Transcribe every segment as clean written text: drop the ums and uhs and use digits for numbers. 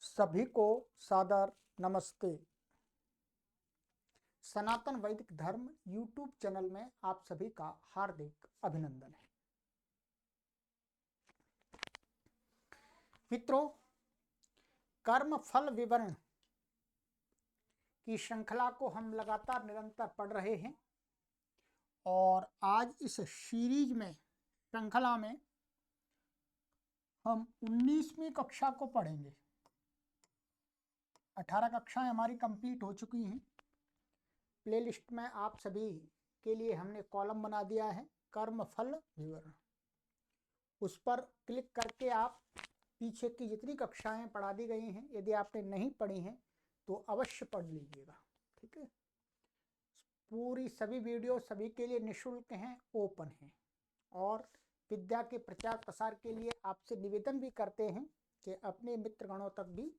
सभी को सादर नमस्ते। सनातन वैदिक धर्म यूट्यूब चैनल में आप सभी का हार्दिक अभिनंदन है। मित्रों, कर्म फल विवरण की श्रृंखला को हम लगातार निरंतर पढ़ रहे हैं और आज इस सीरीज में श्रृंखला में हम 19वीं कक्षा को पढ़ेंगे। 18 कक्षाएं हमारी कंप्लीट हो चुकी हैं। प्लेलिस्ट में आप सभी के लिए हमने कॉलम बना दिया है कर्म फल विवरण। उस पर क्लिक करके आप पीछे की जितनी कक्षाएं पढ़ा दी गई हैं, यदि आपने नहीं पढ़ी हैं तो अवश्य पढ़ लीजिएगा। ठीक है, पूरी सभी वीडियो सभी के लिए निःशुल्क हैं, ओपन हैं और विद्या के प्रचार प्रसार के लिए आपसे निवेदन भी करते हैं कि अपने मित्रगणों तक भी,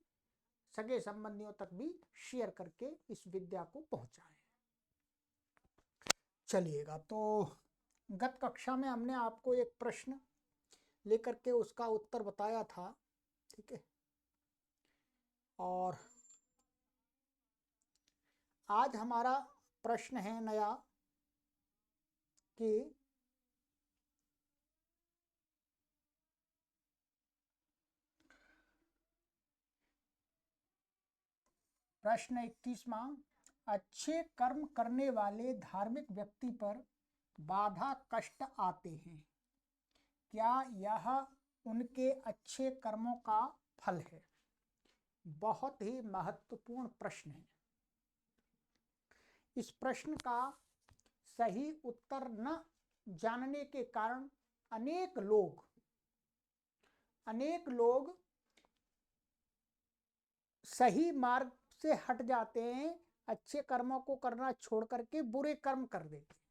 सगे संबंधियों तक भी शेयर करके इस विद्या को पहुंचाएं। चलिएगा, तो गत कक्षा में हमने आपको एक प्रश्न लेकर के उसका उत्तर बताया था। ठीक है, और आज हमारा प्रश्न है नया कि प्रश्न 21वां, अच्छे कर्म करने वाले धार्मिक व्यक्ति पर बाधा कष्ट आते हैं, क्या यह उनके अच्छे कर्मों का फल है? बहुत ही महत्वपूर्ण प्रश्न है। इस प्रश्न का सही उत्तर न जानने के कारण अनेक लोग सही मार्ग से हट जाते हैं, अच्छे कर्मों को करना छोड़ करके बुरे कर्म कर देते हैं।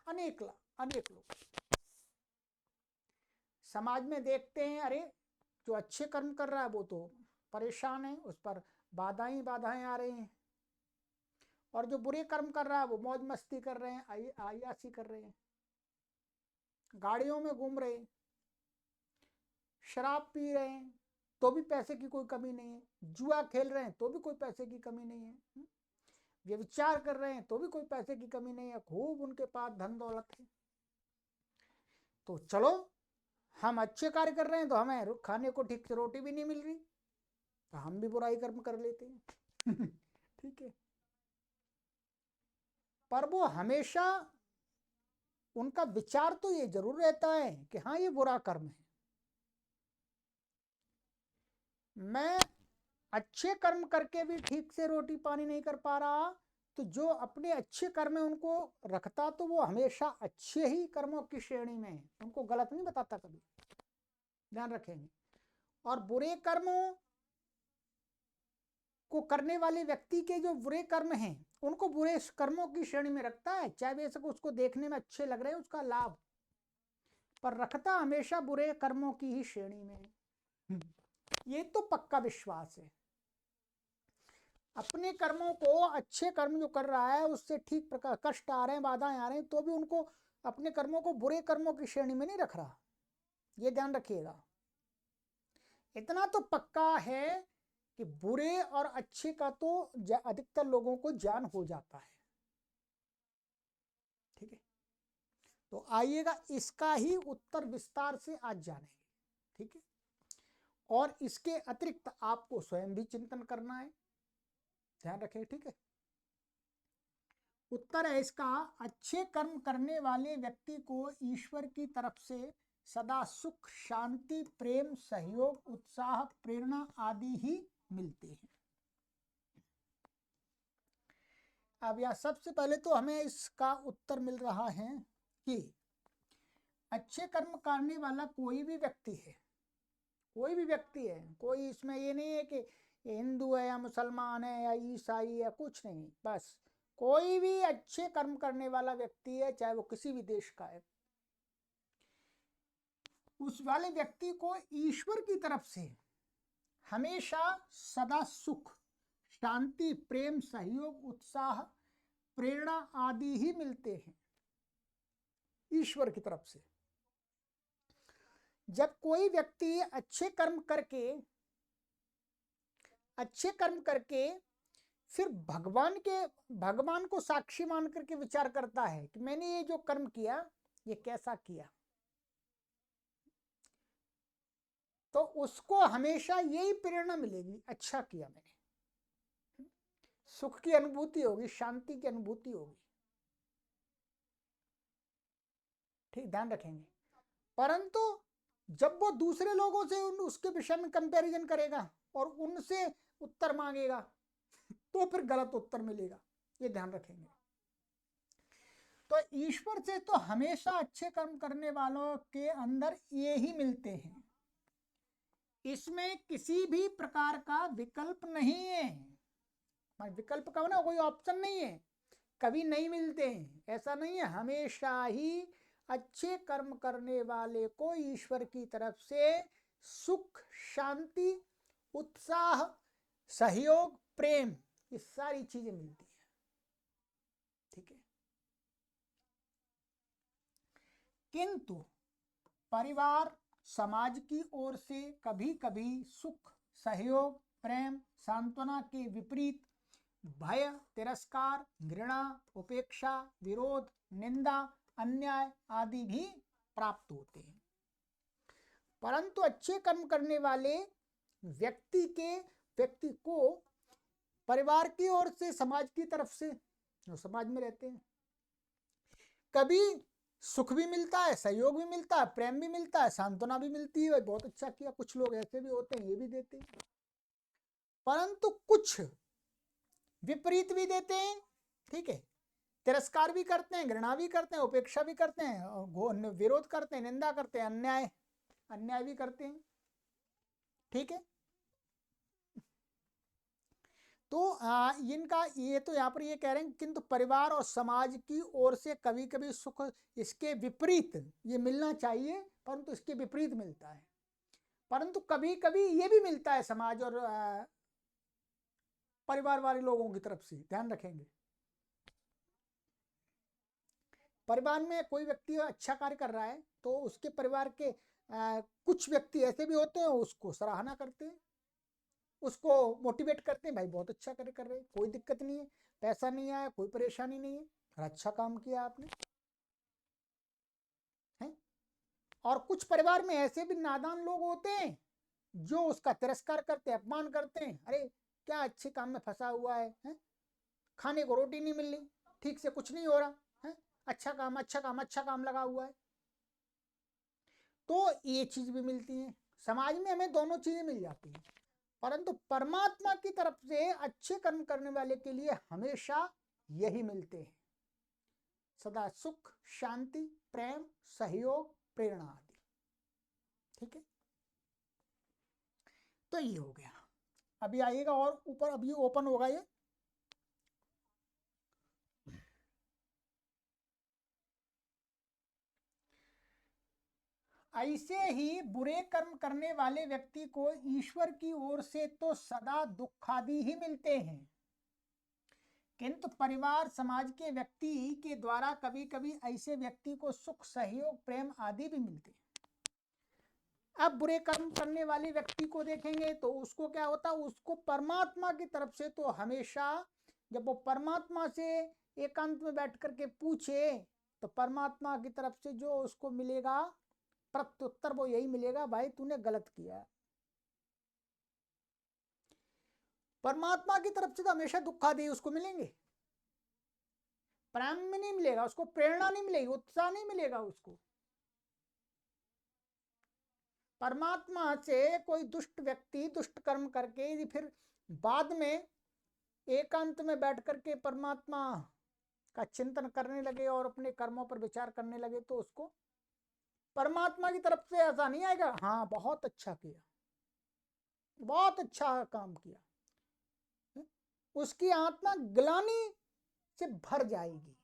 अनेक लोग समाज में देखते हैं, अरे जो अच्छे कर्म कर रहा है वो तो परेशान है, उस पर बाधाएं आ रही हैं, और जो बुरे कर्म कर रहा है वो मौज मस्ती कर रहे हैं, आयासी कर रहे हैं, गाड़ियों में घूम रहे हैं, शराब पी रहे हैं तो भी पैसे की कोई कमी नहीं है, जुआ खेल रहे हैं तो भी कोई पैसे की कमी नहीं है, व्यभिचार कर रहे हैं तो भी कोई पैसे की कमी नहीं है, खूब उनके पास धन दौलत है। तो चलो, हम अच्छे कार्य कर रहे हैं तो हमें खाने को ठीक से रोटी भी नहीं मिल रही, तो हम भी बुराई कर्म कर लेते हैं। ठीक है, पर वो हमेशा उनका विचार तो ये जरूर रहता है कि हाँ, ये बुरा कर्म है। मैं अच्छे कर्म करके भी ठीक से रोटी पानी नहीं कर पा रहा, तो जो अपने अच्छे कर्म है उनको रखता तो वो हमेशा अच्छे ही कर्मों की श्रेणी में है, उनको गलत नहीं बताता कभी, ध्यान रखेंगे। और बुरे कर्मों को करने वाले व्यक्ति के जो बुरे कर्म हैं उनको बुरे कर्मों की श्रेणी में रखता है, चाहे बेशक उसको देखने में अच्छे लग रहे हैं उसका लाभ, पर रखता हमेशा बुरे कर्मों की ही श्रेणी में। ये तो पक्का विश्वास है। अपने कर्मों को, अच्छे कर्म जो कर रहा है उससे ठीक प्रकार कष्ट आ रहे हैं, बाधाएं आ रहे हैं, तो भी उनको अपने कर्मों को बुरे कर्मों की श्रेणी में नहीं रख रहा। ये ध्यान रखिएगा। इतना तो पक्का है कि बुरे और अच्छे का तो अधिकतर लोगों को ज्ञान हो जाता है। ठीक है, तो आइएगा, इसका ही उत्तर विस्तार से आज जानेंगे। ठीक है, और इसके अतिरिक्त आपको स्वयं भी चिंतन करना है, ध्यान रखें। ठीक है, उत्तर है इसका, अच्छे कर्म करने वाले व्यक्ति को ईश्वर की तरफ से सदा सुख, शांति, प्रेम, सहयोग, उत्साह, प्रेरणा आदि ही मिलते हैं। अब यह सबसे पहले तो हमें इसका उत्तर मिल रहा है कि अच्छे कर्म करने वाला कोई भी व्यक्ति है, कोई इसमें ये नहीं है कि हिंदू है या मुसलमान है या ईसाई है, कुछ नहीं, बस कोई भी अच्छे कर्म करने वाला व्यक्ति है, चाहे वो किसी भी देश का है, उस वाले व्यक्ति को ईश्वर की तरफ से हमेशा सदा सुख, शांति, प्रेम, सहयोग, उत्साह, प्रेरणा आदि ही मिलते हैं ईश्वर की तरफ से। जब कोई व्यक्ति अच्छे कर्म करके अच्छे कर्म करके फिर भगवान को साक्षी मान करके विचार करता है कि मैंने ये जो कर्म किया ये कैसा किया, तो उसको हमेशा यही प्रेरणा मिलेगी, अच्छा किया मैंने, सुख की अनुभूति होगी, शांति की अनुभूति होगी। ठीक, ध्यान रखेंगे। परंतु जब वो दूसरे लोगों से उसके विषय में कंपैरिजन करेगा और उनसे उत्तर मांगेगा तो फिर गलत उत्तर मिलेगा, ये ध्यान रखेंगे। तो ईश्वर से तो हमेशा अच्छे कर्म करने वालों के अंदर ये ही मिलते हैं, इसमें किसी भी प्रकार का विकल्प नहीं है। विकल्प का ना कोई ऑप्शन नहीं है, कभी नहीं मिलते हैं, ऐसा नहीं है। हमेशा ही अच्छे कर्म करने वाले को ईश्वर की तरफ से सुख, शांति, उत्साह, सहयोग, प्रेम, ये सारी चीजें मिलती हैं। ठीक है। किंतु परिवार, समाज की ओर से कभी कभी सुख, सहयोग, प्रेम, सांत्वना के विपरीत भय, तिरस्कार, घृणा, उपेक्षा, विरोध, निंदा, अन्याय आदि भी प्राप्त होते हैं। परंतु अच्छे कर्म करने वाले व्यक्ति को परिवार की ओर से, समाज की तरफ से, जो समाज में रहते हैं, कभी सुख भी मिलता है, सहयोग भी मिलता है, प्रेम भी मिलता है, सांत्वना भी मिलती है, बहुत अच्छा किया। कुछ लोग ऐसे भी होते हैं, ये भी देते हैं। परंतु कुछ विपरीत भी देते हैं। ठीक है, तिरस्कार भी करते हैं, घृणा भी करते हैं, उपेक्षा भी करते हैं, विरोध करते हैं, निंदा करते हैं, अन्याय भी करते हैं। ठीक है। तो इनका ये तो यहाँ पर ये कह रहे हैं, किंतु परिवार और समाज की ओर से कभी कभी सुख, इसके विपरीत ये मिलना चाहिए, परंतु इसके विपरीत मिलता है। परंतु कभी कभी ये भी मिलता है समाज और परिवार वाले लोगों की तरफ से, ध्यान रखेंगे। परिवार में कोई व्यक्ति अच्छा कार्य कर रहा है तो उसके परिवार के कुछ व्यक्ति ऐसे भी होते हैं, उसको सराहना करते हैं, उसको मोटिवेट करते हैं, भाई बहुत अच्छा कार्य कर रहे हैं, कोई दिक्कत नहीं है, पैसा नहीं आया, कोई परेशानी नहीं है, अच्छा काम किया आपने, है। और कुछ परिवार में ऐसे भी नादान लोग होते हैं जो उसका तिरस्कार करते हैं, अपमान करते हैं, अरे क्या अच्छे काम में फंसा हुआ है? खाने को रोटी नहीं मिल रही, ठीक से कुछ नहीं हो रहा है, अच्छा काम लगा हुआ है। तो ये चीज भी मिलती है, समाज में हमें दोनों चीजें मिल जाती हैं। परंतु परमात्मा की तरफ से अच्छे कर्म करने वाले के लिए हमेशा यही मिलते हैं, सदा सुख, शांति, प्रेम, सहयोग, प्रेरणा आदि। ठीक है। तो ये हो गया। अभी आइएगा और ऊपर, अभी ओपन होगा ये। ऐसे ही बुरे कर्म करने वाले व्यक्ति को ईश्वर की ओर से तो सदा दुखादि ही मिलते हैं, किंतु परिवार, समाज के व्यक्ति के द्वारा कभी कभी ऐसे व्यक्ति को सुख, सहयोग, प्रेम आदि भी मिलते हैं। अब बुरे कर्म करने वाले व्यक्ति को देखेंगे तो उसको क्या होता है, उसको परमात्मा की तरफ से तो हमेशा, जब वो परमात्मा से एकांत में बैठ करके पूछे तो परमात्मा की तरफ से जो उसको मिलेगा प्रत्युत्तर वो यही मिलेगा, भाई तूने गलत किया। परमात्मा की तरफ से तो हमेशा दुखादि उसको मिलेंगे, प्रेम में नहीं मिलेगा उसको, प्रेरणा नहीं मिलेगी, उत्साह नहीं मिलेगा उसको। परमात्मा से कोई दुष्ट व्यक्ति दुष्ट कर्म करके यदि फिर बाद में एकांत में बैठ करके परमात्मा का चिंतन करने लगे और अपने कर्मों पर विचार करने लगे तो उसको परमात्मा की तरफ से ऐसा नहीं आएगा, हाँ बहुत अच्छा किया, बहुत अच्छा काम किया, उसकी आत्मा ग्लानि से भर जाएगी।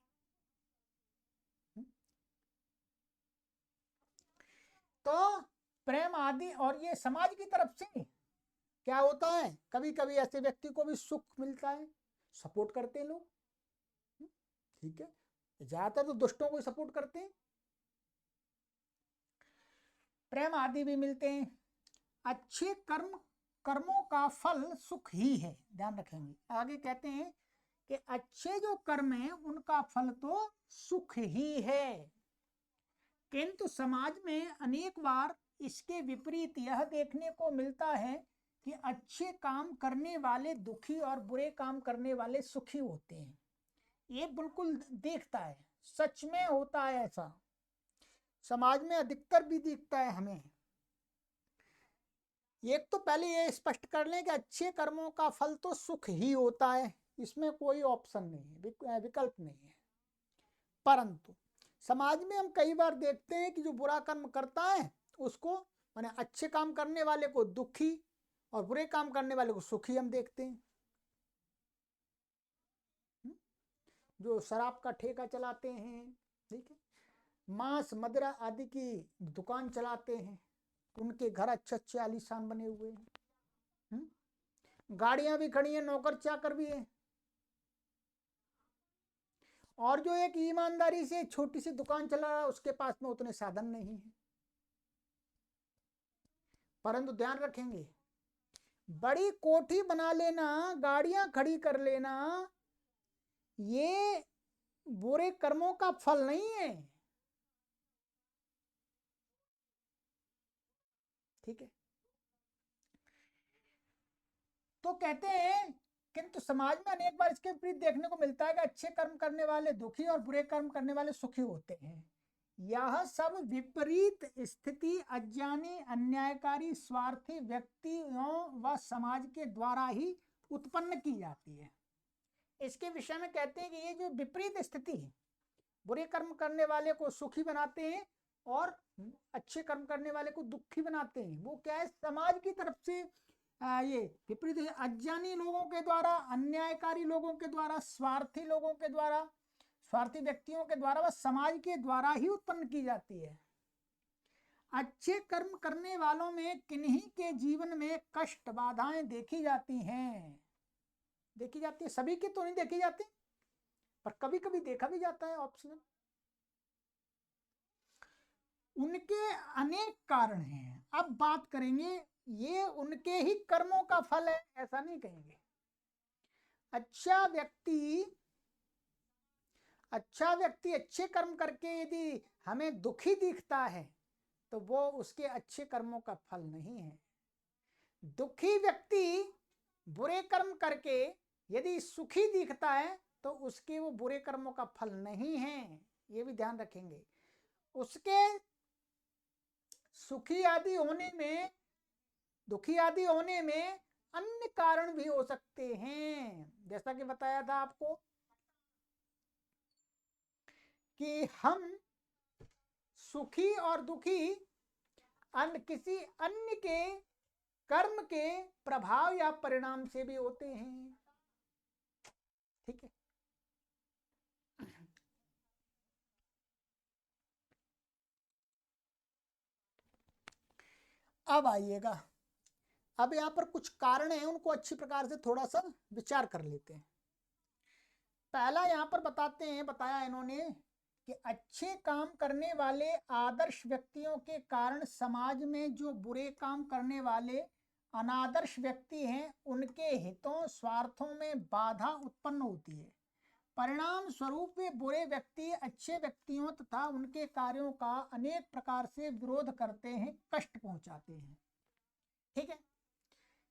तो प्रेम आदि, और ये समाज की तरफ से क्या होता है, कभी कभी ऐसे व्यक्ति को भी सुख मिलता है, सपोर्ट करते हैं लोग। ठीक है, ज्यादातर तो दुष्टों को सपोर्ट करते हैं। प्रेम आदि भी मिलते हैं। अच्छे कर्म कर्मों का फल सुख ही है, ध्यान रखेंगे। आगे कहते हैं कि अच्छे जो कर्म हैं उनका फल तो सुख ही है, किंतु समाज में अनेक बार इसके विपरीत यह देखने को मिलता है कि अच्छे काम करने वाले दुखी और बुरे काम करने वाले सुखी होते हैं। ये बिल्कुल दिखता है, सच में होता है ऐसा, समाज में अधिकतर भी दिखता है हमें। एक तो पहले ये स्पष्ट कर लें कि अच्छे कर्मों का फल तो सुख ही होता है, इसमें कोई ऑप्शन नहीं है, विकल्प नहीं है। परंतु समाज में हम कई बार देखते हैं कि जो बुरा कर्म करता है उसको, माने अच्छे काम करने वाले को दुखी और बुरे काम करने वाले को सुखी हम देखते हैं। जो शराब का ठेका चलाते हैं, ठीक है, मांस मदिरा आदि की दुकान चलाते हैं, उनके घर अच्छे अच्छे आलीशान बने हुए हैं, गाड़ियां भी खड़ी हैं, नौकर चाकर भी हैं। और जो एक ईमानदारी से छोटी सी दुकान चला रहा है उसके पास में उतने साधन नहीं है। परंतु ध्यान रखेंगे, बड़ी कोठी बना लेना, गाड़ियां खड़ी कर लेना, ये बुरे कर्मों का फल नहीं है, ठीक है। तो कहते हैं किंतु समाज में अनेक बार इसके विपरीत देखने को मिलता है कि अच्छे कर्म करने वाले दुखी और बुरे कर्म करने वाले सुखी होते हैं। यह सब विपरीत स्थिति अज्ञानी, अन्यायकारी, स्वार्थी व्यक्तियों व समाज के द्वारा ही उत्पन्न की जाती है। इसके विषय में कहते हैं कि ये जो विपरीत स्थिति है, बुरे कर्म करने वाले को सुखी बनाते हैं और अच्छे कर्म करने वाले को दुखी बनाते हैं। वो क्या है, समाज की तरफ से ये विपरीत अज्ञानी लोगों के द्वारा, अन्यायकारी लोगों के द्वारा, स्वार्थी लोगों के द्वारा, स्वार्थी व्यक्तियों के द्वारा व समाज के द्वारा ही उत्पन्न की जाती है। अच्छे कर्म करने वालों में किन्हीं के जीवन में कष्ट बाधाएं देखी जाती हैं, देखी जाती है, सभी की तो नहीं देखी जाती, पर कभी कभी देखा भी जाता है ऑप्शनल। उनके अनेक कारण हैं। अब बात करेंगे, ये उनके ही कर्मों का फल है ऐसा नहीं कहेंगे। अच्छा व्यक्ति अच्छे कर्म करके यदि हमें दुखी दिखता है तो वो उसके अच्छे कर्मों का फल नहीं है। दुखी व्यक्ति बुरे कर्म करके यदि सुखी दिखता है तो उसके वो बुरे कर्मों का फल नहीं है, ये भी ध्यान रखेंगे। उसके सुखी आदि होने में, दुखी आदि होने में अन्य कारण भी हो सकते हैं। जैसा कि बताया था आपको कि हम सुखी और दुखी किसी अन्य के कर्म के प्रभाव या परिणाम से भी होते हैं, ठीक है। अब आइएगा, अब यहाँ पर कुछ कारण हैं, उनको अच्छी प्रकार से थोड़ा सा विचार कर लेते हैं। पहला यहाँ पर बताया इन्होंने कि अच्छे काम करने वाले आदर्श व्यक्तियों के कारण समाज में जो बुरे काम करने वाले अनादर्श व्यक्ति हैं उनके हितों स्वार्थों में बाधा उत्पन्न होती है। परिणाम स्वरूप वे बुरे व्यक्ति अच्छे व्यक्तियों तथा उनके कार्यों का अनेक प्रकार से विरोध करते हैं, कष्ट पहुंचाते हैं, ठीक है।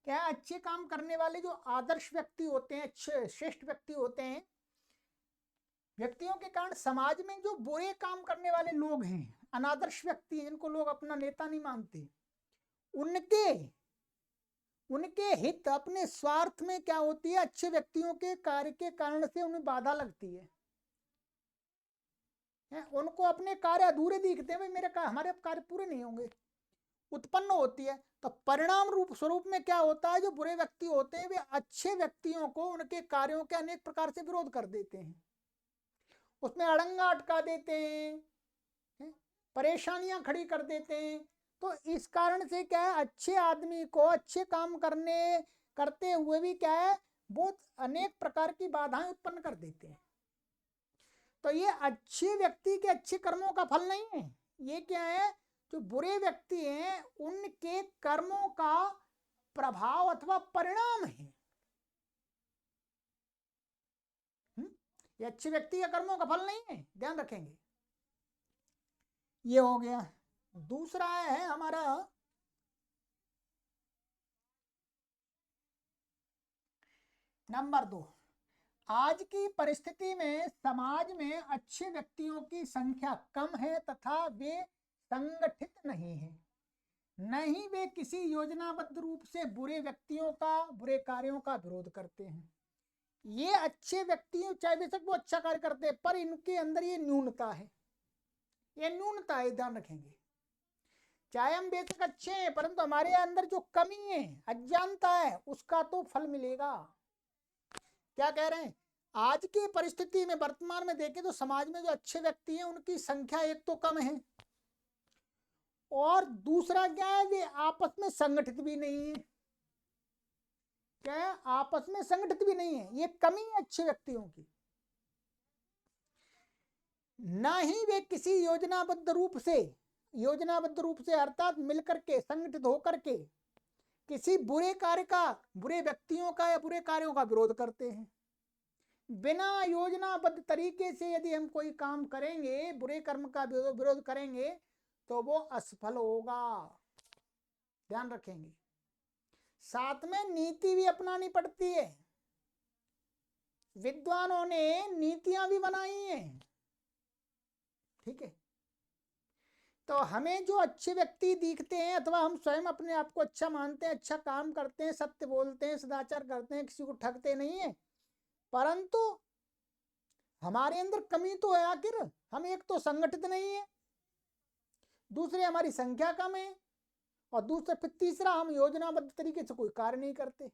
क्या अच्छे काम करने वाले जो आदर्श व्यक्ति होते हैं, अच्छे श्रेष्ठ व्यक्ति होते हैं, व्यक्तियों के कारण समाज में जो बुरे काम करने वाले लोग हैं, अनादर्श व्यक्ति हैं, इनको लोग अपना नेता नहीं मानते, उनके हित अपने स्वार्थ में क्या होती है, अच्छे व्यक्तियों के कार्य के कारण से उन्हें बाधा लगती है। उनको अपने कार्य अधूरे दिखते हैं, भाई मेरे हमारे कार्य पूरे नहीं होंगे, उत्पन्न होती है। तो परिणाम रूप स्वरूप में क्या होता है, जो बुरे व्यक्ति होते हैं वे अच्छे व्यक्तियों को उनके कार्यों के अनेक प्रकार से विरोध कर देते हैं, उसमें अड़ंगा अटका देते हैं, परेशानियां खड़ी कर देते हैं। तो इस कारण से क्या है, अच्छे आदमी को अच्छे काम करते हुए भी क्या है, बहुत अनेक प्रकार की बाधाएं उत्पन्न कर देते हैं। तो ये अच्छे व्यक्ति के अच्छे कर्मों का फल नहीं है, ये क्या है, जो बुरे व्यक्ति हैं उनके कर्मों का प्रभाव अथवा परिणाम है। ये अच्छे व्यक्ति के कर्मों का फल नहीं है, ध्यान रखेंगे। ये हो गया। दूसरा है हमारा नंबर 2, आज की परिस्थिति में समाज में अच्छे व्यक्तियों की संख्या कम है तथा वे संगठित नहीं है, न ही वे किसी योजनाबद्ध रूप से बुरे व्यक्तियों का, बुरे कार्यों का विरोध करते हैं। ये अच्छे व्यक्ति चाहे बेशक वो अच्छा कार्य करते हैं, पर इनके अंदर ये न्यूनता है, ये न्यूनता है, ध्यान रखेंगे। चाहे हम बेशक अच्छे हैं, परंतु हमारे अंदर जो कमी है, अज्ञानता है, उसका तो फल मिलेगा। क्या कह रहे हैं? आज की परिस्थिति में वर्तमान में देखें तो समाज में जो अच्छे व्यक्ति हैं उनकी संख्या एक तो कम है, और दूसरा क्या है, वे आपस में संगठित भी नहीं है। क्या है? आपस में संगठित भी नहीं है, ये कमी है अच्छे व्यक्तियों की। ना ही वे किसी योजनाबद्ध रूप से अर्थात मिलकर के, संगठित होकर के किसी बुरे कार्य का, बुरे व्यक्तियों का या बुरे कार्यों का विरोध करते हैं। बिना योजनाबद्ध तरीके से यदि हम कोई काम करेंगे, बुरे कर्म का विरोध करेंगे, तो वो असफल होगा, ध्यान रखेंगे। साथ में नीति भी अपनानी पड़ती है, विद्वानों ने नीतियां भी बनाई हैं, ठीक है। तो हमें जो अच्छे व्यक्ति दिखते हैं अथवा हम स्वयं अपने आप को अच्छा मानते हैं, अच्छा काम करते हैं, सत्य बोलते हैं, सदाचार करते हैं, किसी को ठगते नहीं है, परंतु हमारे अंदर कमी तो है। आखिर हम एक तो संगठित नहीं है, दूसरे हमारी संख्या कम है, और दूसरा फिर तीसरा हम योजनाबद्ध तरीके से कोई कार्य नहीं करते।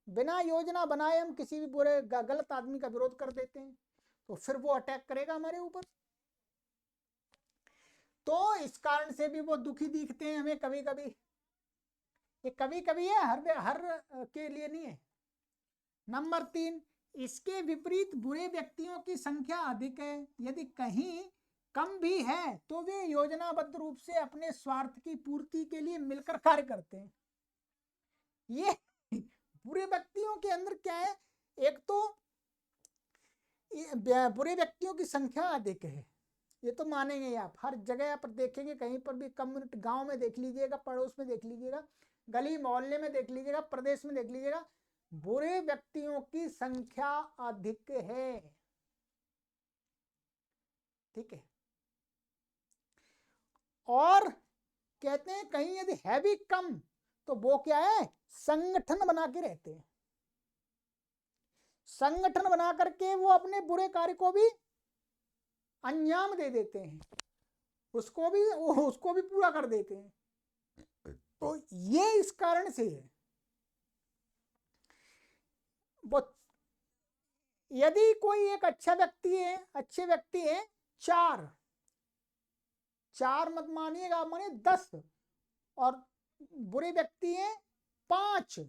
बिना योजना बनाए हम किसी भी बुरे गलत आदमी का विरोध कर देते हैं, तो फिर वो अटैक करेगा हमारे ऊपर। तो इस कारण से भी वो दुखी दिखते हैं हमें कभी कभी। ये कभी कभी है, हर के लिए नहीं है। नंबर 3, इसके विपरीत बुरे व्यक्तियों की संख्या अधिक है। यदि कहीं कम भी है तो वे योजनाबद्ध रूप से अपने स्वार्थ की पूर्ति के लिए मिलकर कार्य करते हैं। ये बुरे व्यक्तियों के अंदर क्या है, एक तो बुरे व्यक्तियों की संख्या अधिक है, ये तो मानेंगे आप। हर जगह पर देखेंगे, कहीं पर भी कम्युनिटी, गांव में देख लीजिएगा, पड़ोस में देख लीजिएगा, गली मोहल्ले में देख लीजिएगा, प्रदेश में देख लीजिएगा, बुरे व्यक्तियों की संख्या अधिक है, ठीक है। और कहते हैं कहीं यदि है भी कम तो वो क्या है, संगठन बना के रहते हैं, संगठन बना करके वो अपने बुरे कार्य को भी अंजाम दे देते हैं, उसको भी पूरा कर देते हैं। तो ये इस कारण से है। वो यदि कोई एक अच्छा व्यक्ति है, अच्छे व्यक्ति है 4 मत मानिएगा, मानिए 10, और बुरे व्यक्ति हैं 5,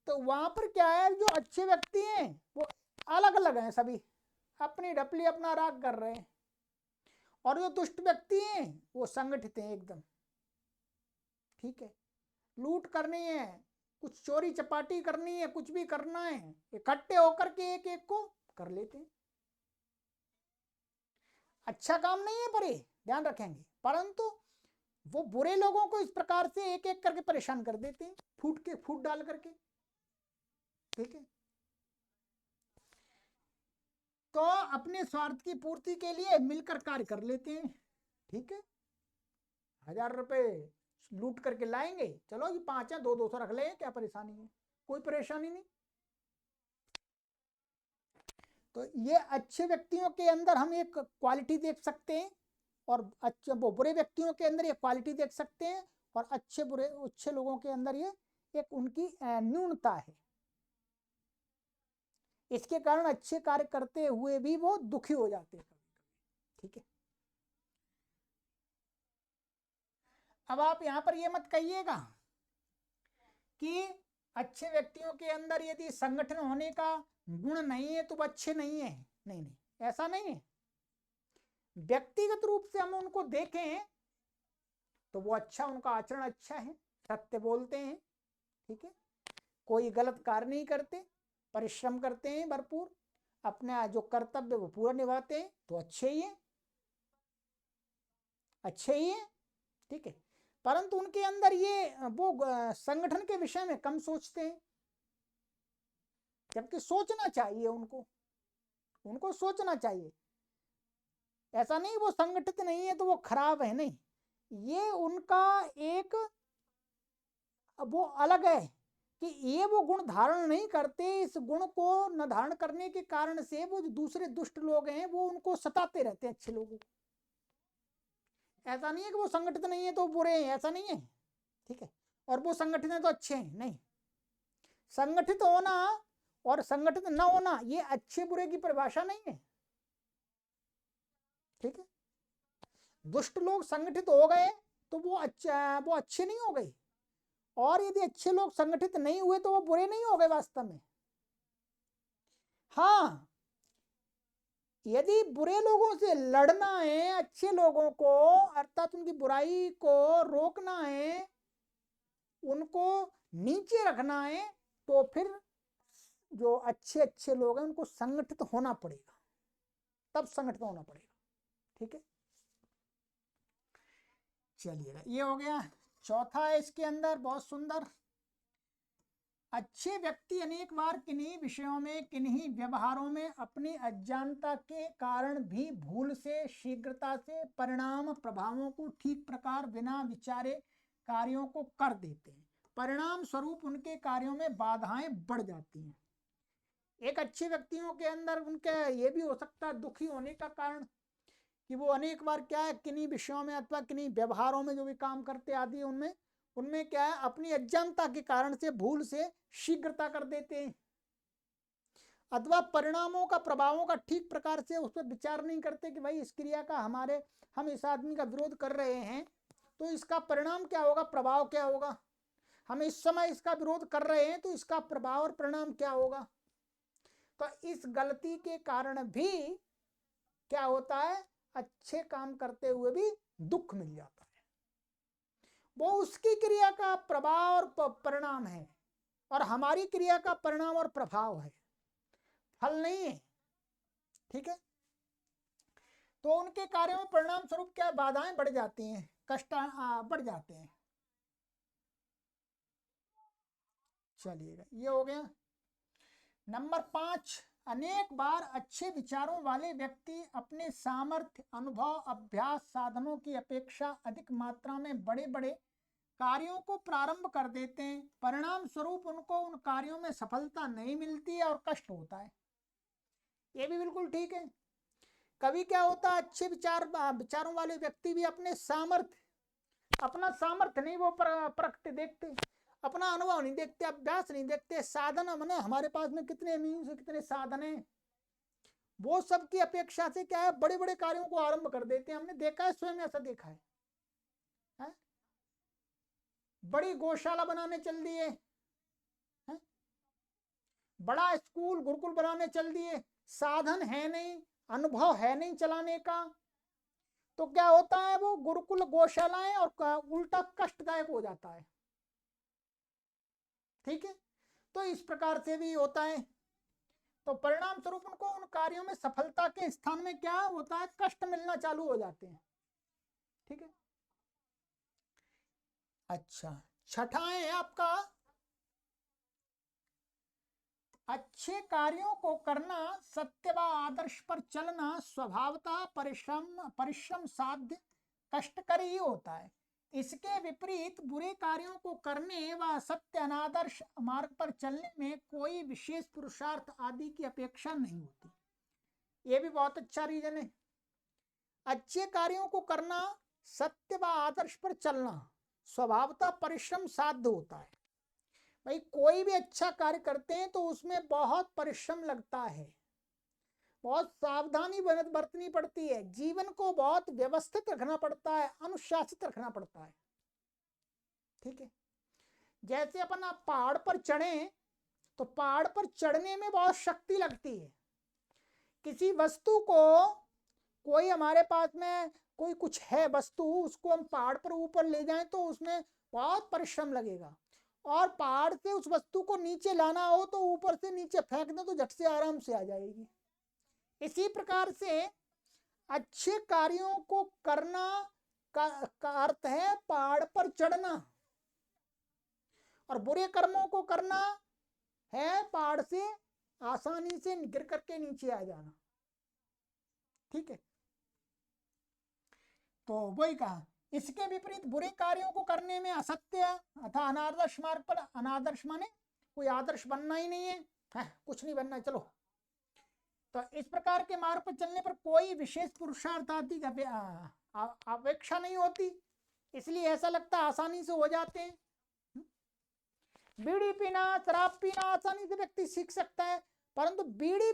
तो वहां पर क्या है, जो अच्छे व्यक्ति हैं वो अलग अलग हैं, सभी अपनी ढपली अपना राग कर रहे हैं, और जो दुष्ट व्यक्ति हैं वो संगठित हैं एकदम, ठीक है। लूट करनी है, कुछ चोरी चपाटी करनी है, कुछ भी करना है, इकट्ठे होकर के एक एक को कर लेते हैं। अच्छा काम नहीं है पर ये ध्यान रखेंगे, परंतु वो बुरे लोगों को इस प्रकार से एक एक करके परेशान कर देते हैं, फूट डाल करके, ठीक है। तो अपने स्वार्थ की पूर्ति के लिए मिलकर कार्य कर लेते हैं, ठीक है। 1000 रुपए लूट करके लाएंगे, चलो ये 5 है, 200 रख ले, क्या परेशानी है, कोई परेशानी नहीं। तो ये अच्छे व्यक्तियों के अंदर हम एक क्वालिटी देख सकते हैं, और अच्छे बुरे व्यक्तियों के अंदर ये क्वालिटी देख सकते हैं, और अच्छे लोगों के अंदर ये एक उनकी न्यूनता है। इसके कारण अच्छे कार्य करते हुए भी वो दुखी हो जाते हैं, ठीक है। अब आप यहां पर ये मत कहिएगा कि अच्छे व्यक्तियों के अंदर यदि संगठन होने का गुण नहीं है तो वो अच्छे नहीं है, नहीं, ऐसा नहीं है। व्यक्तिगत रूप से हम उनको देखें तो वो अच्छा, उनका आचरण अच्छा है, सत्य बोलते हैं, ठीक है, कोई गलत कार्य नहीं करते, परिश्रम करते हैं भरपूर, अपना जो कर्तव्य वो पूरा निभाते हैं, तो अच्छे ही है, अच्छे ही है। ठीक है, परंतु उनके अंदर ये वो संगठन के विषय में कम सोचते हैं, जबकि सोचना चाहिए उनको, उनको सोचना चाहिए। ऐसा नहीं वो संगठित नहीं है तो वो खराब है, नहीं, ये उनका एक वो अलग है कि ये वो गुण धारण नहीं करते, इस गुण को न धारण करने के कारण से वो जो दूसरे दुष्ट लोग हैं वो उनको सताते रहते हैं अच्छे लोगों को। ऐसा नहीं है कि वो संगठित नहीं है तो बुरे हैं, ऐसा नहीं है। ठीक है, और वो संगठित है तो अच्छे हैं, नहीं। संगठित होना और संगठित न होना ये अच्छे बुरे की परिभाषा नहीं है। ठीक है, दुष्ट लोग संगठित हो गए तो वो अच्छे नहीं हो गए, और यदि अच्छे लोग संगठित नहीं हुए तो वो बुरे नहीं हो गए वास्तव में। हाँ, यदि बुरे लोगों से लड़ना है, अच्छे लोगों को अर्थात उनकी बुराई को रोकना है, उनको नीचे रखना है, तो फिर जो अच्छे अच्छे लोग हैं उनको संगठित होना पड़ेगा, तब संगठित होना पड़ेगा। ठीक है, चलिएगा, ये हो गया। चौथा है इसके अंदर बहुत सुंदर, अच्छे व्यक्ति अनेक बार किन्हीं विषयों में, किन्हीं व्यवहारों में अपनी अज्ञानता के कारण भी भूल से, शीघ्रता से परिणाम प्रभावों को ठीक प्रकार बिना विचारे कार्यों को कर देते हैं। परिणाम स्वरूप उनके कार्यों में बाधाएं बढ़ जाती हैं। एक अच्छे व्यक्तियों के अंदर उनके ये भी हो सकता है दुखी होने का कारण कि वो अनेक बार क्या है, किन्हीं विषयों में अथवा किन्हीं व्यवहारों में जो भी काम करते आदि उनमें उनमें क्या है, अपनी अज्ञानता के कारण से भूल से शीघ्रता कर देते हैं, अथवा परिणामों का, प्रभावों का ठीक प्रकार से उस पर विचार नहीं करते कि भाई इस क्रिया का हम इस आदमी का विरोध कर रहे हैं तो इसका परिणाम क्या होगा, प्रभाव क्या होगा, हम इस समय इसका विरोध कर रहे हैं तो इसका प्रभाव और परिणाम क्या होगा। तो इस गलती के कारण भी क्या होता है, अच्छे काम करते हुए भी दुख मिल जाता है। वो उसकी क्रिया का प्रभाव और परिणाम है, और हमारी क्रिया का परिणाम और प्रभाव है, फल नहीं है। ठीक है, तो उनके कार्यों में परिणाम स्वरूप क्या बाधाएं बढ़ जाती हैं, कष्ट बढ़ जाते हैं। चलिएगा, ये हो गया। नंबर 5, अनेक बार अच्छे विचारों वाले व्यक्ति अपने सामर्थ्य, अनुभव, अभ्यास, साधनों की अपेक्षा अधिक मात्रा में बड़े बड़े कार्यों को प्रारंभ कर देते हैं। परिणाम स्वरूप उनको उन कार्यों में सफलता नहीं मिलती है और कष्ट होता है। ये भी बिल्कुल ठीक है। कभी क्या होता है, अच्छे विचारों वाले व्यक्ति भी अपने सामर्थ्य, अपना सामर्थ्य नहीं वो परखते देखते, अपना अनुभव नहीं देखते, अभ्यास नहीं देखते, साधन मैंने हमारे पास में कितने मीन्स, कितने साधन है, वो सब की अपेक्षा से क्या है, बड़े बड़े कार्यों को आरंभ कर देते हैं। हमने देखा है, स्वयं ऐसा देखा है? बड़ी गौशाला बनाने चल दिए, बड़ा स्कूल गुरुकुल बनाने चल दिए, साधन है नहीं, अनुभव है नहीं चलाने का, तो क्या होता है, वो गुरुकुल गौशालाएं और उल्टा कष्टदायक हो जाता है। ठीक है, तो इस प्रकार से भी होता है। तो परिणाम स्वरूप उनको उन कार्यों में सफलता के स्थान में क्या होता है, कष्ट मिलना चालू हो जाते हैं। ठीक है, अच्छा, छठा है आपका, अच्छे कार्यों को करना, सत्य व आदर्श पर चलना स्वभावतः परिश्रम साध्य कष्टकर ही होता है। इसके विपरीत बुरे कार्यों को करने व सत्य अनादर्श मार्ग पर चलने में कोई विशेष पुरुषार्थ आदि की अपेक्षा नहीं होती। ये भी बहुत अच्छा रीजन है। अच्छे कार्यों को करना, सत्य व आदर्श पर चलना स्वभावतः परिश्रम साध्य होता है। भाई कोई भी अच्छा कार्य करते हैं तो उसमें बहुत परिश्रम लगता है, बहुत सावधानी बरतनी पड़ती है, जीवन को बहुत व्यवस्थित रखना पड़ता है, अनुशासित रखना पड़ता है। ठीक है, जैसे अपन आप पहाड़ पर चढ़े तो पहाड़ पर चढ़ने में बहुत शक्ति लगती है। किसी वस्तु को, कोई हमारे पास में कोई कुछ है वस्तु, उसको हम पहाड़ पर ऊपर ले जाएं तो उसमें बहुत परिश्रम लगेगा, और पहाड़ से उस वस्तु को नीचे लाना हो तो ऊपर से नीचे फेंक दो तो झट से आराम से आ जाएगी। इसी प्रकार से अच्छे कार्यों को करना का अर्थ है पहाड़ पर चढ़ना, और बुरे कर्मों को करना है पहाड़ से आसानी से गिर करके नीचे आ जाना। ठीक है, तो वही कहा, इसके विपरीत बुरे कार्यों को करने में असत्य अथा अनादर्श मार्ग पर, अनादर्श माने कोई आदर्श बनना ही नहीं है, कुछ नहीं बनना, चलो। तो इस प्रकार के मार्ग पर चलने पर कोई विशेष पुरुषार्थ आदि की अपेक्षा नहीं होती, इसलिए ऐसा लगता है आसानी से हो जाते हैं। बीड़ी पीना, शराब पीना आसानी से व्यक्ति सीख सकता है, परंतु बीड़ी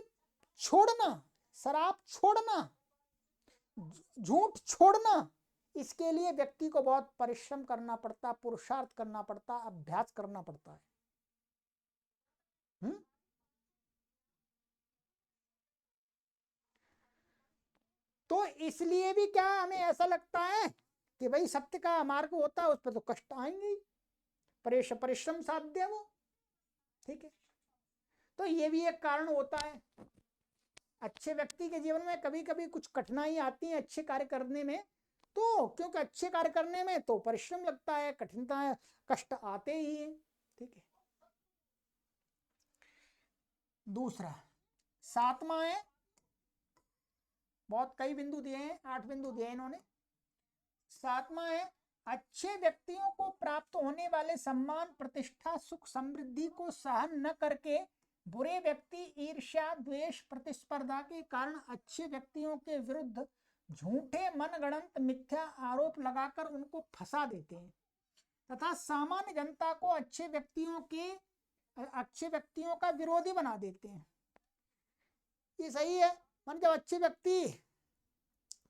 छोड़ना, शराब छोड़ना, झूठ छोड़ना, इसके लिए व्यक्ति को बहुत परिश्रम करना पड़ता, पुरुषार्थ करना पड़ता, अभ्यास करना पड़ता है। तो इसलिए भी क्या हमें ऐसा लगता है कि भाई सत्य का मार्ग होता है, उस पर तो कष्ट आएंगे ही, परिश्रम साध्य वो। ठीक है, तो ये भी एक कारण होता है। अच्छे व्यक्ति के जीवन में कभी कभी कुछ कठिनाई आती है अच्छे कार्य करने में, तो क्योंकि अच्छे कार्य करने में तो परिश्रम लगता है, कठिनता कष्ट आते ही हैं। ठीक है, दूसरा 7वां है, बहुत कई बिंदु दिए हैं, 8 बिंदु दिए इन्होंने। 7वां है, अच्छे व्यक्तियों को प्राप्त होने वाले सम्मान, प्रतिष्ठा, सुख, समृद्धि को सहन न करके बुरे व्यक्ति ईर्ष्या, द्वेष, प्रतिस्पर्धा के कारण अच्छे व्यक्तियों के विरुद्ध झूठे मनगढ़ंत मिथ्या आरोप लगाकर उनको फंसा देते हैं तथा सामान्य जनता को अच्छे व्यक्तियों का विरोधी बना देते हैं। ये सही है, मान जब अच्छे व्यक्ति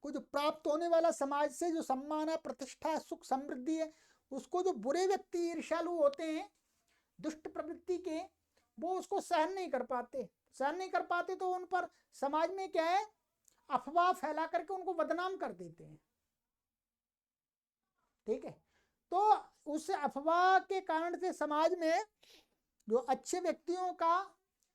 को जो प्राप्त होने वाला समाज से जो सम्मान है, प्रतिष्ठा है, सुख समृद्धि है, उसको जो बुरे व्यक्ति ईर्ष्यालु होते हैं, दुष्ट प्रवृत्ति के, वो उसको सहन नहीं कर पाते तो उन पर समाज में क्या है, अफवाह फैला करके उनको बदनाम कर देते हैं। ठीक है, तो उस अफवाह के कारण से समाज में जो अच्छे व्यक्तियों का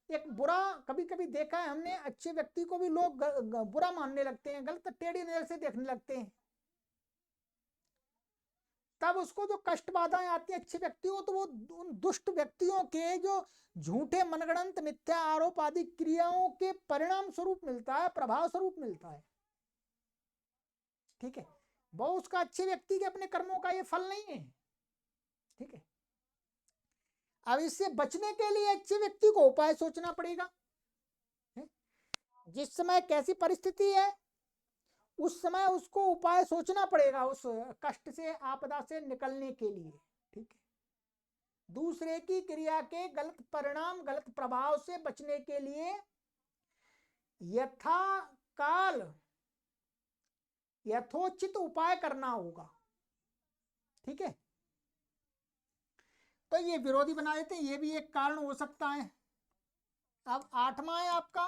एक बुरा, कभी कभी देखा है हमने, अच्छे व्यक्ति को भी लोग बुरा मानने लगते हैं, गलत टेढ़ी नजर से देखने लगते हैं। तब उसको जो कष्ट बाधाएं आती है अच्छे व्यक्ति को, तो वो उन दुष्ट व्यक्तियों के जो झूठे मनगढ़ंत मिथ्या आरोप आदि क्रियाओं के परिणाम स्वरूप मिलता है, प्रभाव स्वरूप मिलता है। ठीक है, वो उसका अच्छे व्यक्ति के अपने कर्मों का ये फल नहीं है। ठीक है, अब इससे बचने के लिए अच्छे व्यक्ति को उपाय सोचना पड़ेगा। जिस समय कैसी परिस्थिति है उस समय उसको उपाय सोचना पड़ेगा उस कष्ट से, आपदा से निकलने के लिए। ठीक है, दूसरे की क्रिया के गलत परिणाम, गलत प्रभाव से बचने के लिए यथाकाल यथोचित उपाय करना होगा। ठीक है, तो ये विरोधी बना देते हैं, ये भी एक कारण हो सकता है। अब 8वां है आपका,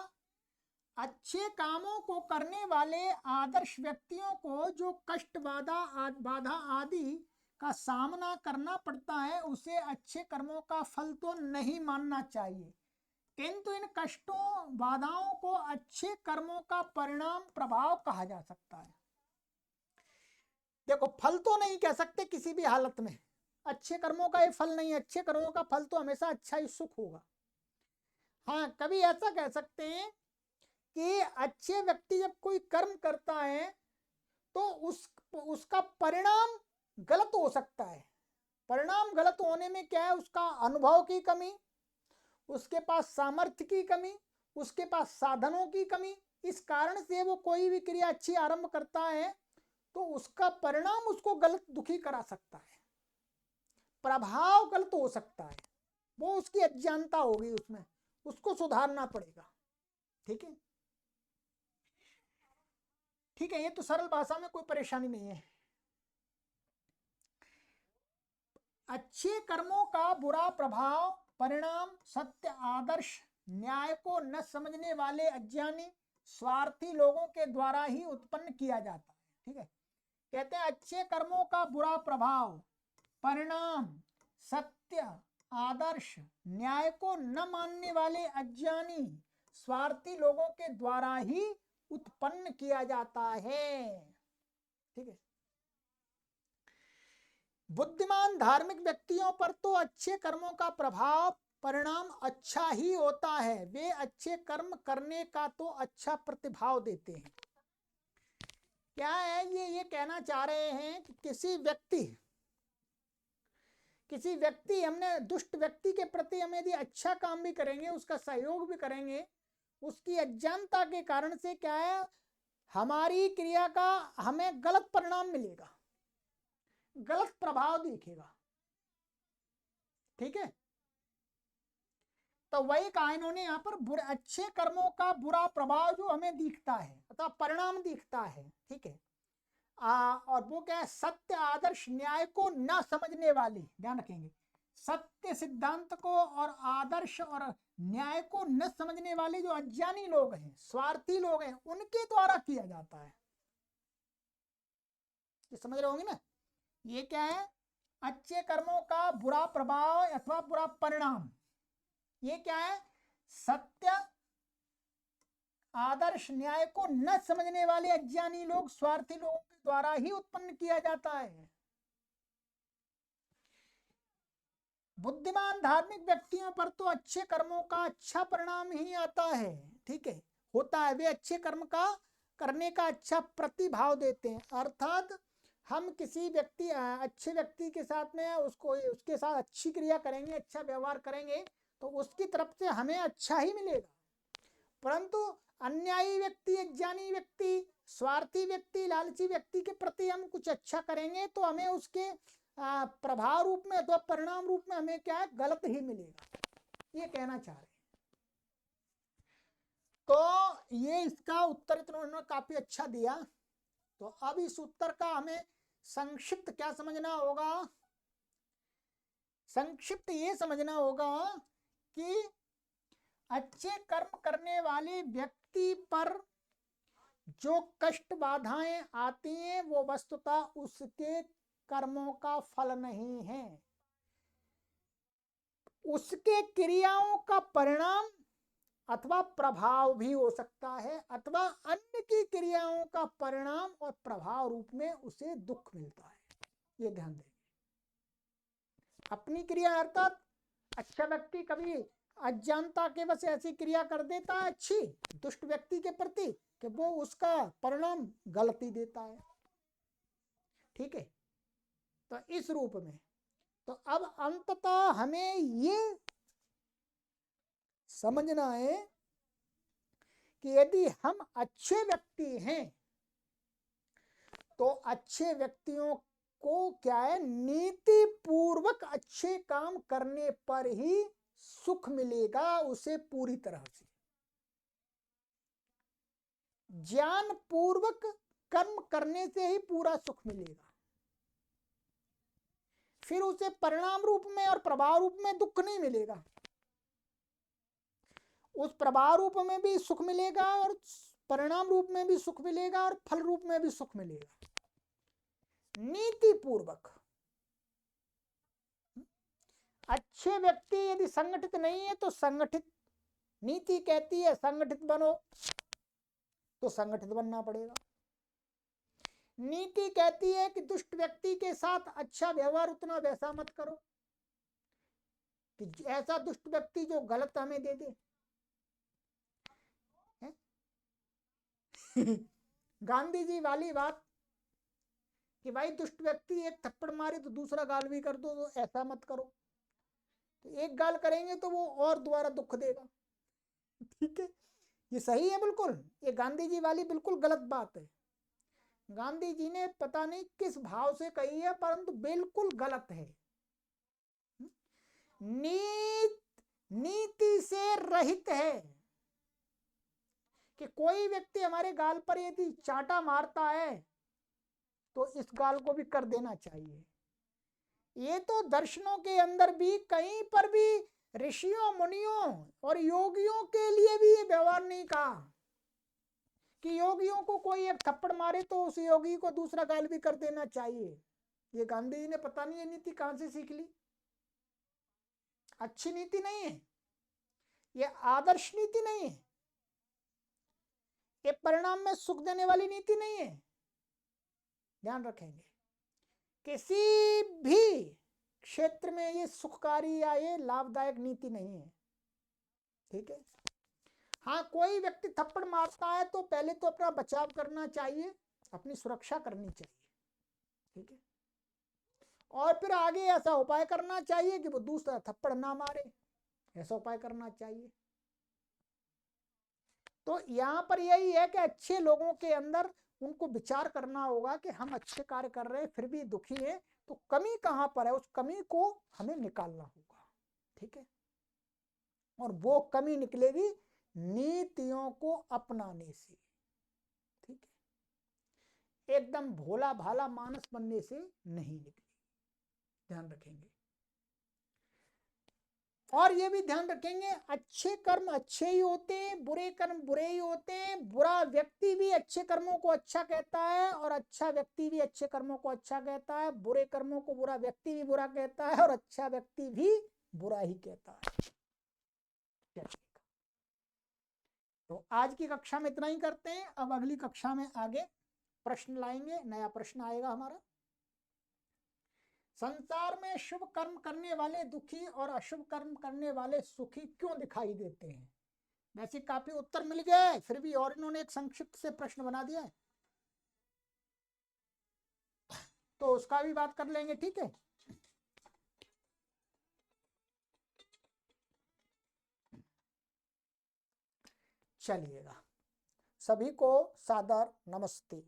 अच्छे कामों को करने वाले आदर्श व्यक्तियों को जो कष्ट बाधा आदि का सामना करना पड़ता है, उसे अच्छे कर्मों का फल तो नहीं मानना चाहिए, किंतु इन कष्टों बाधाओं को अच्छे कर्मों का परिणाम, प्रभाव कहा जा सकता है। देखो, फल तो नहीं कह सकते किसी भी हालत में, अच्छे कर्मों का ये फल नहीं, अच्छे कर्मों का फल तो हमेशा अच्छा ही सुख होगा। हाँ, कभी ऐसा कह सकते हैं कि अच्छे व्यक्ति जब कोई कर्म करता है तो उसका परिणाम गलत हो सकता है। परिणाम गलत होने में क्या है, उसका अनुभव की कमी, उसके पास सामर्थ्य की कमी, उसके पास साधनों की कमी, इस कारण से वो कोई भी क्रिया अच्छी आरंभ करता है तो उसका परिणाम उसको गलत दुखी करा सकता है, प्रभाव गलत हो सकता है, वो उसकी अज्ञानता होगी, उसमें उसको सुधारना पड़ेगा। ठीक है, ठीक है, ये तो सरल भाषा में कोई परेशानी नहीं है। अच्छे कर्मों का बुरा प्रभाव, परिणाम सत्य, आदर्श, न्याय को न समझने वाले अज्ञानी, स्वार्थी लोगों के द्वारा ही उत्पन्न किया जाता है। ठीक है, कहते हैं अच्छे कर्मों का बुरा प्रभाव, परिणाम, सत्य, आदर्श न्याय को न मानने वाले अज्ञानी स्वार्थी लोगों के द्वारा ही उत्पन्न किया जाता है। ठीक है। बुद्धिमान धार्मिक व्यक्तियों पर तो अच्छे कर्मों का प्रभाव परिणाम अच्छा ही होता है। वे अच्छे कर्म करने का तो अच्छा प्रतिभाव देते हैं। क्या है ये कहना चाह रहे हैं कि किसी व्यक्ति हमने दुष्ट व्यक्ति के प्रति हम यदि अच्छा काम भी करेंगे, उसका सहयोग भी करेंगे, उसकी अज्ञानता के कारण से क्या है, हमारी क्रिया का हमें गलत परिणाम मिलेगा, गलत प्रभाव दिखेगा। ठीक है। तो वही कहा इन्होंने यहाँ पर, अच्छे कर्मों का बुरा प्रभाव जो हमें दिखता है अथवा परिणाम दिखता है। ठीक है। और वो क्या है, सत्य आदर्श न्याय को न समझने वाले, ध्यान रखेंगे, सत्य सिद्धांत को और आदर्श और न्याय को न समझने वाले जो अज्ञानी लोग हैं, स्वार्थी लोग हैं, उनके द्वारा किया जाता है। ये समझ रहे होंगे ना। ये क्या है, अच्छे कर्मों का बुरा प्रभाव अथवा बुरा परिणाम, ये क्या है, सत्य आदर्श न्याय को न समझने वाले अज्ञानी लोग, स्वार्थी लोगों के द्वारा ही उत्पन्न किया जाता है। बुद्धिमान धार्मिक व्यक्तियों पर तो अच्छे कर्मों का अच्छा परिणाम ही आता है। ठीक है, होता है। वे अच्छे कर्म का करने का अच्छा प्रतिभाव देते हैं। अर्थात हम किसी व्यक्ति अच्छे व्यक्ति के साथ में उसके साथ अच्छी क्रिया करेंगे, अच्छा व्यवहार करेंगे, तो उसकी तरफ से हमें अच्छा ही मिलेगा। परंतु अन्यायी व्यक्ति, अज्ञानी व्यक्ति, स्वार्थी व्यक्ति, लालची व्यक्ति के प्रति हम कुछ अच्छा करेंगे तो हमें उसके प्रभाव रूप में अथवा परिणाम रूप में हमें क्या है, गलत ही मिलेगा। ये कहना चाह रहे हैं। तो ये इसका उत्तर इन्होंने काफी अच्छा दिया। तो अब इस उत्तर का हमें संक्षिप्त क्या समझना होगा, संक्षिप्त ये समझना होगा कि अच्छे कर्म करने वाले व्यक्ति पर जो कष्ट बाधाएं आती हैं वो वस्तुतः उसके कर्मों का फल नहीं है, उसके क्रियाओं का परिणाम अथवा प्रभाव भी हो सकता है, अथवा अन्य की क्रियाओं का परिणाम और प्रभाव रूप में उसे दुख मिलता है। ये ध्यान देंगे। अपनी क्रिया अर्थात अच्छा व्यक्ति कभी अज्ञानता के वश ऐसी क्रिया कर देता है अच्छी दुष्ट व्यक्ति के प्रति कि वो उसका परिणाम गलती देता है। ठीक है। तो इस रूप में तो अब अंततः हमें ये समझना है कि यदि हम अच्छे व्यक्ति हैं तो अच्छे व्यक्तियों को क्या है, नीति पूर्वक अच्छे काम करने पर ही सुख मिलेगा उसे पूरी तरह से। ज्ञान पूर्वक कर्म करने से ही पूरा सुख मिलेगा, फिर उसे परिणाम रूप में और प्रभाव रूप में दुख नहीं मिलेगा। उस प्रभाव रूप में भी सुख मिलेगा और परिणाम रूप में भी सुख मिलेगा और फल रूप में भी सुख मिलेगा। नीति पूर्वक अच्छे व्यक्ति यदि संगठित नहीं है तो संगठित, नीति कहती है संगठित बनो तो संगठित बनना पड़ेगा। नीति कहती है कि दुष्ट व्यक्ति के साथ अच्छा व्यवहार उतना वैसा मत करो कि ऐसा दुष्ट व्यक्ति जो गलत हमें दे दे। गांधी जी वाली बात कि भाई दुष्ट व्यक्ति एक थप्पड़ मारे तो दूसरा गाल भी कर दो, तो ऐसा मत करो। तो एक गाल करेंगे तो वो और दोबारा दुख देगा। ठीक है, ये सही है बिल्कुल, ये गांधी जी वाली बिल्कुल गलत बात है। गांधी जी ने पता नहीं किस भाव से कही है परंतु बिल्कुल गलत है। नीति से रहित है कि कोई व्यक्ति हमारे गाल पर यदि चांटा मारता है तो इस गाल को भी कर देना चाहिए। ये तो दर्शनों के अंदर भी कहीं पर भी ऋषियों मुनियों और योगियों के लिए भी ये व्यवहार नहीं कहा कि योगियों को कोई एक थप्पड़ मारे तो उस योगी को दूसरा गाल भी कर देना चाहिए। ये गांधी जी ने पता नहीं ये नीति कहां से सीख ली। अच्छी नीति नहीं है, ये आदर्श नीति नहीं है, ये परिणाम में सुख देने वाली नीति नहीं है। ध्यान रखेंगे, किसी भी क्षेत्र में ये सुखकारी या ये लाभदायक नीति नहीं है। ठीक है। हाँ, कोई व्यक्ति थप्पड़ मारता है तो पहले तो अपना बचाव करना चाहिए, अपनी सुरक्षा करनी चाहिए। ठीक है। और फिर आगे ऐसा उपाय करना चाहिए कि वो दूसरा थप्पड़ ना मारे, ऐसा उपाय करना चाहिए। तो यहाँ पर यही है कि अच्छे लोगों के अंदर उनको विचार करना होगा कि हम अच्छे कार्य कर रहे हैं फिर भी दुखी है, तो कमी कहाँ पर है, उस कमी को हमें निकालना होगा। ठीक है। और वो कमी निकलेगी नीतियों को अपनाने से। ठीक है। एकदम भोला भाला मानस बनने से नहीं निकलेगी। ध्यान रखेंगे। और ये भी ध्यान रखेंगे, अच्छे कर्म अच्छे ही होते हैं, बुरे कर्म बुरे ही होते हैं। बुरा व्यक्ति भी अच्छे कर्मों को अच्छा कहता है और अच्छा व्यक्ति भी अच्छे कर्मों को अच्छा कहता है। बुरे कर्मों को बुरा व्यक्ति भी बुरा कहता है और अच्छा व्यक्ति भी बुरा ही कहता है। तो आज की कक्षा में इतना ही करते हैं। अब अगली कक्षा में आगे प्रश्न लाएंगे, नया प्रश्न आएगा हमारा। संसार में शुभ कर्म करने वाले दुखी और अशुभ कर्म करने वाले सुखी क्यों दिखाई देते हैं? वैसे काफी उत्तर मिल गए, फिर भी और इन्होंने एक संक्षिप्त से प्रश्न बना दिया है, तो उसका भी बात कर लेंगे। ठीक है। चलिएगा, सभी को सादर नमस्ते।